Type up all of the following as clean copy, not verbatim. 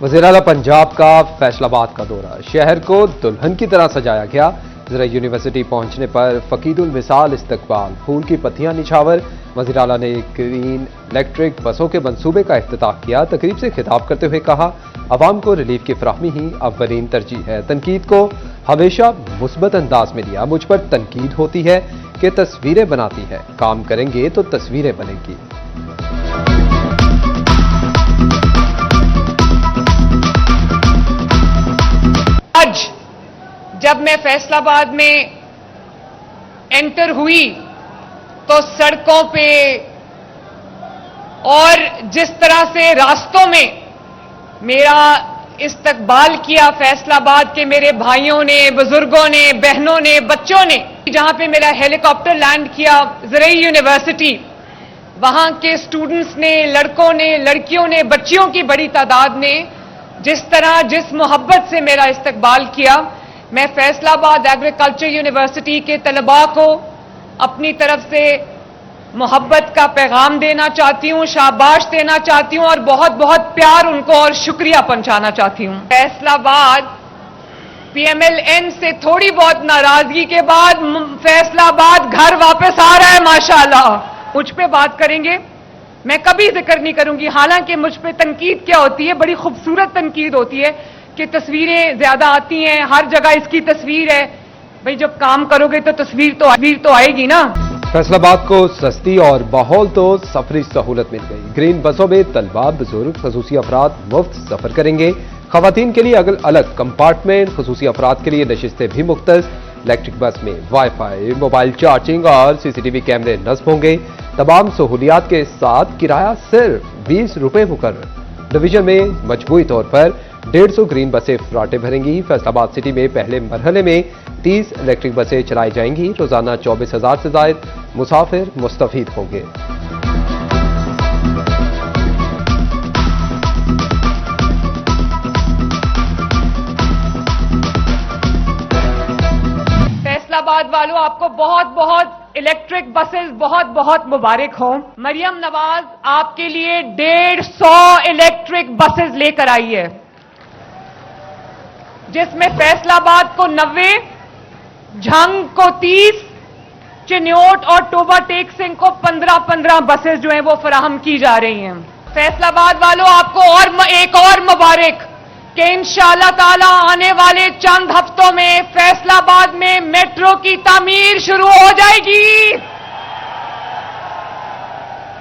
वज़ीर आला पंजाब का फैसलाबाद का दौरा, शहर को दुल्हन की तरह सजाया गया। ज़रा यूनिवर्सिटी पहुंचने पर फकीदुल मिसाल इस्तकबाल, फूल की पत्तियां निछावर। वज़ीर आला ने ग्रीन इलेक्ट्रिक बसों के मंसूबे का इफ्तिताह किया। तकरीब से खिताब करते हुए कहा, अवाम को रिलीफ की फराहमी ही अव्वलीन तरजीह है। तनकीद को हमेशा मुस्बत अंदाज में लिया। मुझ पर तनकीद होती है कि तस्वीरें बनाती है, काम करेंगे तो तस्वीरें बनेंगी। आज जब मैं फैसलाबाद में एंटर हुई तो सड़कों पे और जिस तरह से रास्तों में मेरा इस्तकबाल किया फैसलाबाद के मेरे भाइयों ने, बुजुर्गों ने, बहनों ने, बच्चों ने, जहां पे मेरा हेलीकॉप्टर लैंड किया ज़रई यूनिवर्सिटी, वहां के स्टूडेंट्स ने, लड़कों ने, लड़कियों ने, बच्चियों की बड़ी तादाद ने जिस तरह, जिस मोहब्बत से मेरा इस्तकबाल किया, मैं फैसलाबाद एग्रीकल्चर यूनिवर्सिटी के तलबा को अपनी तरफ से मोहब्बत का पैगाम देना चाहती हूं, शाबाश देना चाहती हूं और बहुत बहुत प्यार उनको और शुक्रिया पहुंचाना चाहती हूं। फैसलाबाद पीएमएलएन से थोड़ी बहुत नाराजगी के बाद फैसलाबाद घर वापस आ रहा है माशाअल्लाह। मुझ पे बात करेंगे, मैं कभी जिक्र नहीं करूंगी। हालांकि मुझ पे तनकीद क्या होती है, बड़ी खूबसूरत तनकीद होती है कि तस्वीरें ज्यादा आती हैं, हर जगह इसकी तस्वीर है। भाई जब काम करोगे तो तस्वीर तो आएगी ना। फैसलाबाद को सस्ती और माहौल तो सफरी सहूलत मिल गई। ग्रीन बसों में तलबा, बुजुर्ग, खसूसी अफराद मुफ्त सफर करेंगे। खवातीन के लिए अलग कंपार्टमेंट, खसूसी अफराद के लिए नशिस्तें भी मुख्तस। इलेक्ट्रिक बस में वाईफाई, मोबाइल चार्जिंग और सीसीटीवी कैमरे नस्ब होंगे। तमाम सहूलियात के साथ किराया सिर्फ 20 रुपए मुकर्रर। डिवीजन में मजबूरी तौर पर 150 ग्रीन बसें फ्राटे भरेंगी। फैसलाबाद सिटी में पहले मरहले में 30 इलेक्ट्रिक बसें चलाई जाएंगी। रोजाना 24,000 से ज्यादा मुसाफिर मुस्तफीद होंगे। फैसलाबाद वालों, आपको बहुत बहुत इलेक्ट्रिक बसेस बहुत बहुत मुबारक हो। मरियम नवाज आपके लिए 150 इलेक्ट्रिक बसेस लेकर आई है, जिसमें फैसलाबाद को 90, झंग को 30, चिन्योट और टोबा टेक सिंह को 15-15 बसेस जो हैं वो फराहम की जा रही हैं। फैसलाबाद वालों, आपको और एक और मुबारक कि इंशाअल्लाह ताला आने वाले चंद हफ्तों में फैसलाबाद में मेट्रो की तामीर शुरू हो जाएगी।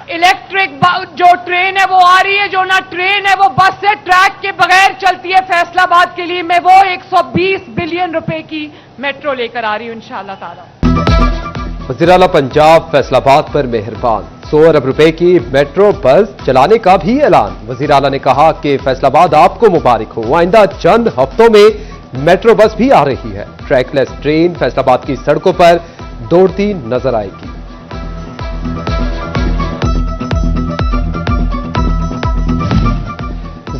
इलेक्ट्रिक जो ट्रेन है वो आ रही है, जो ना ट्रेन है वो बस से ट्रैक के बगैर चलती है। फैसलाबाद के लिए मैं वो 120 बिलियन रुपए की मेट्रो लेकर आ रही हूं इंशाअल्लाह ताला। वज़ीर आला पंजाब फैसलाबाद पर मेहरबान, 100 अरब रुपए की मेट्रो बस चलाने का भी ऐलान। वज़ीर आला ने कहा कि फैसलाबाद आपको मुबारक हो, आइंदा चंद हफ्तों में मेट्रो बस भी आ रही है। ट्रैकलेस ट्रेन फैसलाबाद की सड़कों पर दौड़ती नजर आएगी।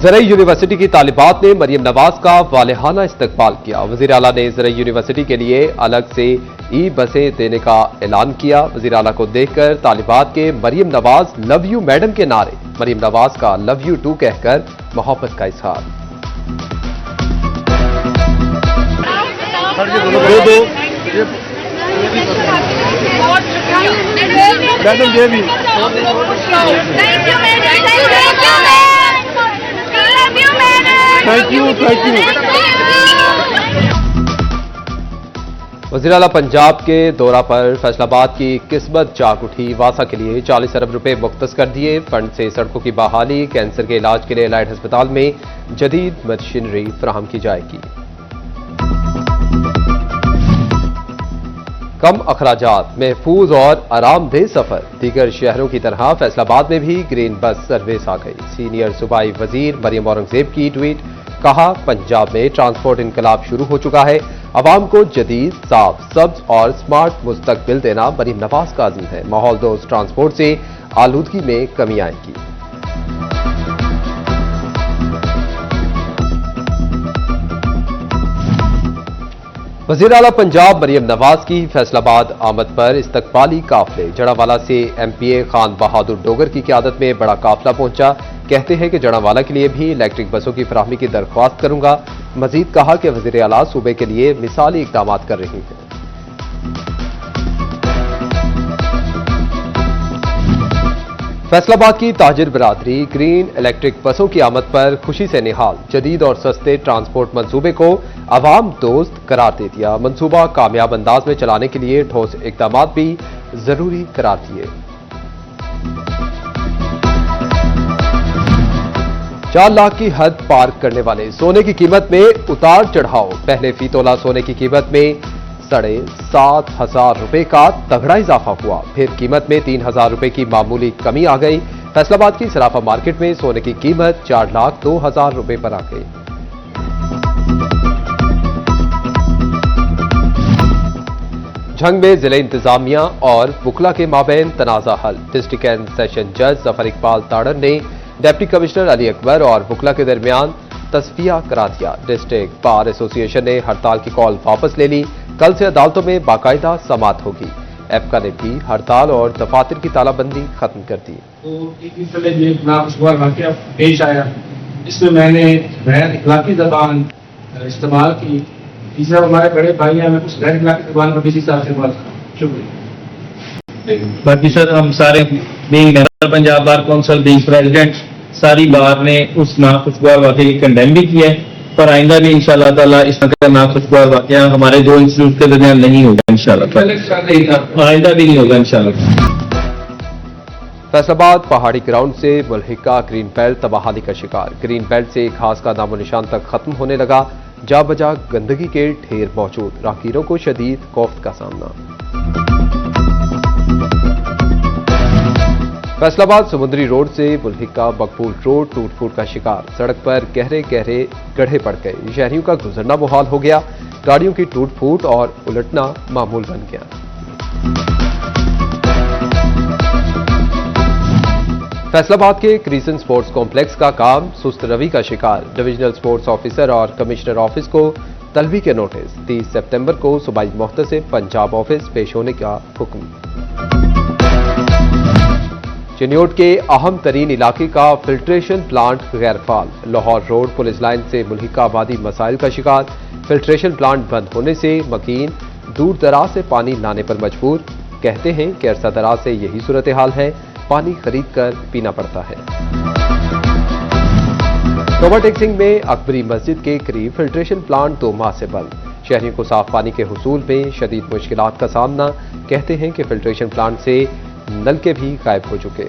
ज़रई यूनिवर्सिटी की तालिबात ने मरियम नवाज का वालेहाना इस्तकबाल किया। वज़ीर आला ने ज़रई यूनिवर्सिटी के लिए अलग से ई बसें देने का ऐलान किया। वज़ीर आला को देखकर तालिबात के Maryam Nawaz love you madam के नारे, मरियम नवाज का लव यू टू कहकर मोहब्बत का इजहार। Thank you. वज़ीर आला पंजाब के दौरा पर फैसलाबाद की किस्मत जाग उठी। वासा के लिए 40 अरब रुपए मुख्तस कर दिए। फंड से सड़कों की बहाली, कैंसर के इलाज के लिए एलाइड अस्पताल में जदीद मशीनरी फराहम की जाएगी। कम अखराजात, महफूज और आरामदेह सफर। दीगर शहरों की तरह फैसलाबाद में भी ग्रीन बस सर्विस आ गई। सीनियर सूबाई वजीर मरियम औरंगजेब की ट्वीट, कहा पंजाब में ट्रांसपोर्ट इनकलाब शुरू हो चुका है। अवाम को जदीद, साफ, सब्ज और स्मार्ट मुस्तकबिल देना मरियम नवाज का अज़्म है। माहौल दोस्त ट्रांसपोर्ट से आलूदगी में कमी आएगी। वज़ीर आला पंजाब मरियम नवाज की फैसलाबाद आमद पर इस्तकबाली काफले। जड़ावाला से एमपीए खान बहादुर डोगर की क़यादत में बड़ा काफिला पहुंचा। कहते हैं कि जड़ावाला के लिए भी इलेक्ट्रिक बसों की फराहमी की दरख्वास्त करूंगा। मजीद कहा कि वज़ीर आला सूबे के लिए मिसाली इकदाम कर रही हैं। फैसलाबाद की ताजिर बरादरी ग्रीन इलेक्ट्रिक बसों की आमद पर खुशी से निहाल। जदीद और सस्ते ट्रांसपोर्ट मंसूबे को अवाम दोस्त करार दे दिया। मंसूबा कामयाब अंदाज में चलाने के लिए ठोस इकदाम भी जरूरी करार दिए। 4 लाख की हद पार करने वाले सोने की कीमत में उतार चढ़ाव। पहले फी तोला सोने की कीमत में 7,500 रुपए का तगड़ा इजाफा हुआ। फिर कीमत में 3,000 रुपए की मामूली कमी आ गई। फैसलाबाद की सराफा मार्केट में सोने की कीमत 4,02,000 रुपए पर आ गई। झंग में जिले इंतजामिया और बुकला के माबैन तनाजा हल। डिस्ट्रिक्ट एंड सेशन जज जफर इकबाल ताड़र ने डिप्टी कमिश्नर अली अकबर और बुकला के दरमियान तस्फिया करा दिया। डिस्ट्रिक्ट बार एसोसिएशन ने हड़ताल की कॉल वापस ले ली। कल से अदालतों में बाकायदा समाअत होगी। एपका ने भी हड़ताल और दफातर की तालाबंदी खत्म कर दी। तो एक दिन पहले ये नाखुशगवार वाकया पेश आया, इसमें मैंने गैर इखलाकी जबान इस्तेमाल की। तीसरा हमारे बड़े भाई हैं, मैं कुछ गैर इखलाकी जबान पर किसी साहब से बात करूं। शुक्रिया। बाकी सर हम सारे being member Punjab bar council being president सारी बार ने उस नाखुशगवार वाकये की कंडेम भी किया है, पर आइंदा भी इंशाअल्लाह ताला इस तरह का नाखुशगवार वाकया हमारे दो इंस्टीट्यूट के दरमियान नहीं होगा इंशाअल्लाह। आइंदा भी नहीं होगा इंशाअल्लाह। फैसलाबाद पहाड़ी ग्राउंड से मुल्हिका ग्रीन बेल्ट तबाहाली का शिकार। ग्रीन बेल्ट से घास का नामो निशान तक खत्म होने लगा। जा बजा गंदगी के ढेर मौजूद। राहगीरों को शदीद खौफ का सामना। फैसलाबाद समुद्री रोड से मुल्हिका मकबूल रोड टूट फूट का शिकार। सड़क पर गहरे गहरे गड्ढे पड़ गए। शहरियों का गुजरना मुहाल हो गया। गाड़ियों की टूट फूट और उलटना मामूल बन गया। फैसलाबाद के क्रिसन स्पोर्ट्स कॉम्प्लेक्स का काम सुस्त रवि का शिकार। डिविजनल स्पोर्ट्स ऑफिसर और कमिश्नर ऑफिस को तलबी के नोटिस। 30 सितंबर को सूबाई मुख्तसिब पंजाब ऑफिस पेश होने का हुक्म। चिन्योट के अहम तरीन इलाके का फिल्ट्रेशन प्लांट गैरफाल। लाहौर रोड पुलिस लाइन से मुल्हिका आबादी मसाइल का शिकार। फिल्ट्रेशन प्लांट बंद होने से मकीन दूर दराज से पानी लाने पर मजबूर। कहते हैं कि अरसा दराज से यही सूरत हाल है, पानी खरीद कर पीना पड़ता है। ओवरटेक सिंह में अकबरी मस्जिद के करीब फिल्ट्रेशन प्लांट 2 माह से बंद। शहरियों को साफ पानी के हुसूल में शदीद मुश्किलात का सामना। कहते हैं कि फिल्ट्रेशन प्लांट से नलके भी गायब हो चुके।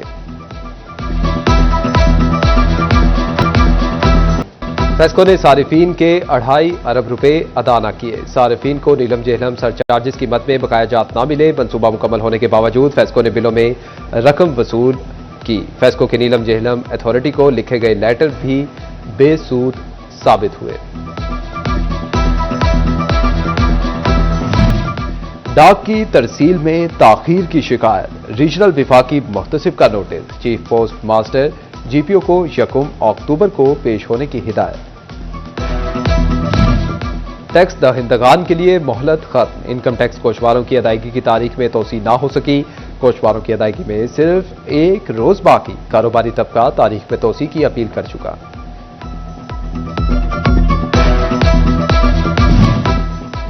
फेस्को ने सारिफीन के 2.5 अरब रुपए अदा न किए। सारिफीन को नीलम जहलम सरचार्जिस की मद में बकाया जात न मिले। मंसूबा मुकम्मल होने के बावजूद फेस्को ने बिलों में रकम वसूल की। फेस्को के नीलम जहलम अथॉरिटी को लिखे गए लेटर भी बेसूद साबित हुए। डाक की तरसील में ताखीर की शिकायत। रीजनल विफाकी मुख्तसिब का notice. Chief post master GPO को 1 अक्टूबर को पेश होने की हिदायत। टैक्स दहिंदगान के लिए मोहलत खत्म। इनकम टैक्स कोषवारों की अदायगी की तारीख में तोसी ना हो सकी। कोषवारों की अदायगी में सिर्फ 1 रोज बाकी। कारोबारी तबका तारीख में तोसी की अपील कर चुका।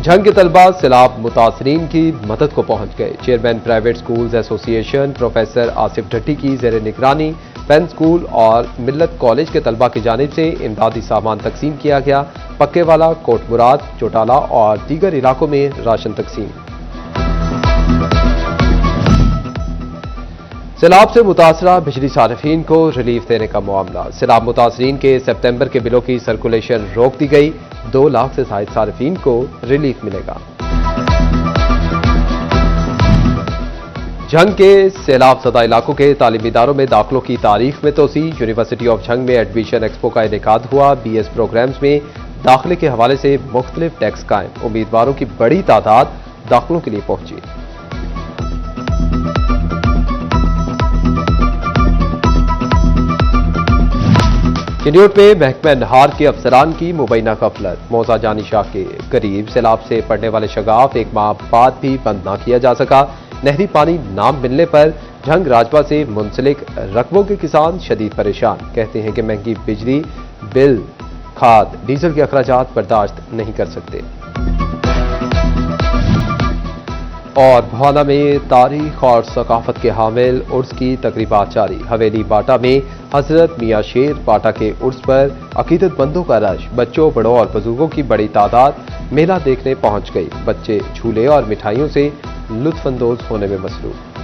झंग के तलबा सैलाब मुतासरीन की मदद को पहुंच गए। Chairman private schools association professor Asif Dhatti की जेर निगरानी पेन स्कूल और मिल्लत कॉलेज के तलबा की जानिब से इमदादी सामान तकसीम किया गया। पक्केवाला, कोटमुराद, चौटाला और दीगर इलाकों में राशन तकसीम। सैलाब से मुतासरा बिजली सारिफीन को रिलीफ देने का मामला। सैलाब मुतासरीन के सितंबर के बिलों की सर्कुलेशन रोक दी गई। 2 लाख से ज्यादा सारिफीन को रिलीफ मिलेगा। झंग के सैलाब ज़दा इलाकों के तालीमी इदारों में दाखिलों की तारीख में तोसी। यूनिवर्सिटी ऑफ झंग में एडमिशन एक्सपो का इनेकाद हुआ। BS प्रोग्राम्स में दाखिले के हवाले से मुख्तलिफ टैक्स कायम। उम्मीदवारों की बड़ी तादाद दाखिलों के लिए पहुंची। चिन्योट में महकमा नहार के अफसरान की मुबैना गफलत। मौजा जानी शाह के करीब सैलाब से पड़ने वाले शगाफ 1 माह बाद भी बंद न किया जा सका। नहरी पानी ना मिलने पर झंग राजपा से मुंसलिक रकबों के किसान शदीद परेशान, कहते हैं कि महंगी बिजली बिल, खाद, डीजल के अखराजात बर्दाश्त नहीं कर सकते। और भवाना में तारीख और सकाफत के हामिल उर्स की तकरीबात जारी। हवेली बाटा में हजरत मियां शेर बाटा के उर्स पर अकीदतमंदों का रश, बच्चों, बड़ों और बुजुर्गों की बड़ी तादाद मेला देखने पहुंच गई। बच्चे झूले और मिठाइयों से लुत्फानंदोज होने में मसरूफ।